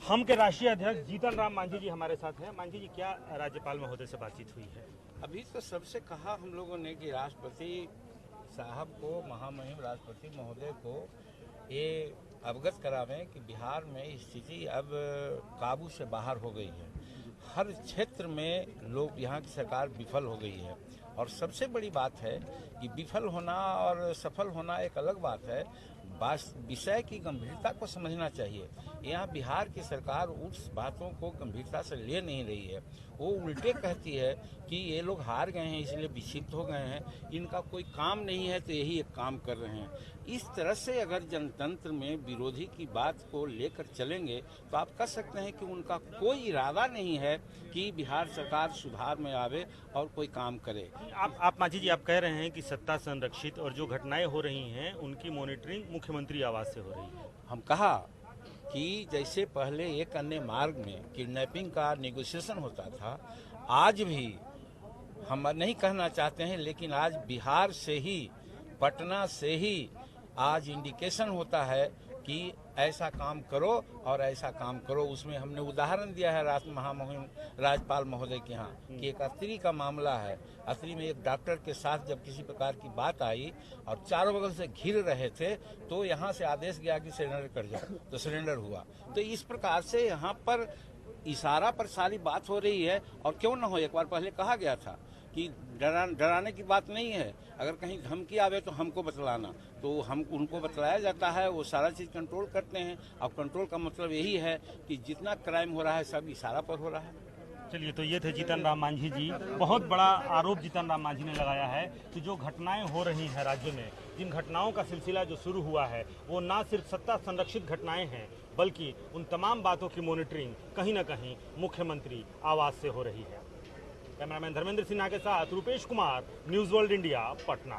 हम के राष्ट्रीय अध्यक्ष जीतन राम मांझी जी हमारे साथ हैं। मांझी जी, क्या राज्यपाल महोदय से बातचीत हुई है? अभी तो सबसे कहा हम लोगों ने कि राष्ट्रपति साहब को, महामहिम राष्ट्रपति महोदय को ये अवगत करावें कि बिहार में स्थिति अब काबू से बाहर हो गई है। हर क्षेत्र में लोग, यहाँ की सरकार विफल हो गई है। और सबसे बड़ी बात है कि विफल होना और सफल होना एक अलग बात है। विषय की गंभीरता को समझना चाहिए। यहाँ बिहार की सरकार उस बातों को गंभीरता से ले नहीं रही है। वो उल्टे कहती है कि ये लोग हार गए हैं इसलिए विक्षिप्त हो गए हैं, इनका कोई काम नहीं है तो यही एक काम कर रहे हैं। इस तरह से अगर जनतंत्र में विरोधी की बात को लेकर चलेंगे तो आप कह सकते हैं कि उनका कोई इरादा नहीं है कि बिहार सरकार सुधार में आवे और कोई काम करे। आप मांझी जी, आप कह रहे हैं कि सत्ता संरक्षित और जो घटनाएं हो रही हैं उनकी मॉनिटरिंग मुख्यमंत्री आवास से हो रही है। हम कहा कि जैसे पहले एक अन्य मार्ग में किडनैपिंग का नेगोशिएशन होता था, आज भी हम नहीं कहना चाहते हैं लेकिन आज बिहार से ही, पटना से ही आज इंडिकेशन होता है कि ऐसा काम करो और ऐसा काम करो। उसमें हमने उदाहरण दिया है महामहिम राज्यपाल महोदय के यहाँ कि एक अत्री का मामला है। अत्री में एक डॉक्टर के साथ जब किसी प्रकार की बात आई और चारों बगल से घिर रहे थे तो यहाँ से आदेश गया कि सरेंडर कर जाओ, तो सरेंडर हुआ। तो इस प्रकार से यहाँ पर इशारा पर सारी बात हो रही है। और क्यों न हो, एक बार पहले कहा गया था कि डराने की बात नहीं है, अगर कहीं धमकी आवे तो हमको बतलाना, तो हम उनको बतलाया जाता है, वो सारा चीज़ कंट्रोल करते हैं। अब कंट्रोल का मतलब यही है कि जितना क्राइम हो रहा है सब इशारा पर हो रहा है। चलिए, तो ये थे जीतन राम मांझी जी। बहुत बड़ा आरोप जीतन राम मांझी ने लगाया है कि जो घटनाएं हो रही हैं राज्य में, जिन घटनाओं का सिलसिला जो शुरू हुआ है वो ना सिर्फ सत्ता संरक्षित घटनाएं हैं बल्कि उन तमाम बातों की मॉनिटरिंग कहीं ना कहीं मुख्यमंत्री आवास से हो रही है। कैमरामैन धर्मेंद्र सिन्हा के साथ Rupesh Kumar, news world India, Patna.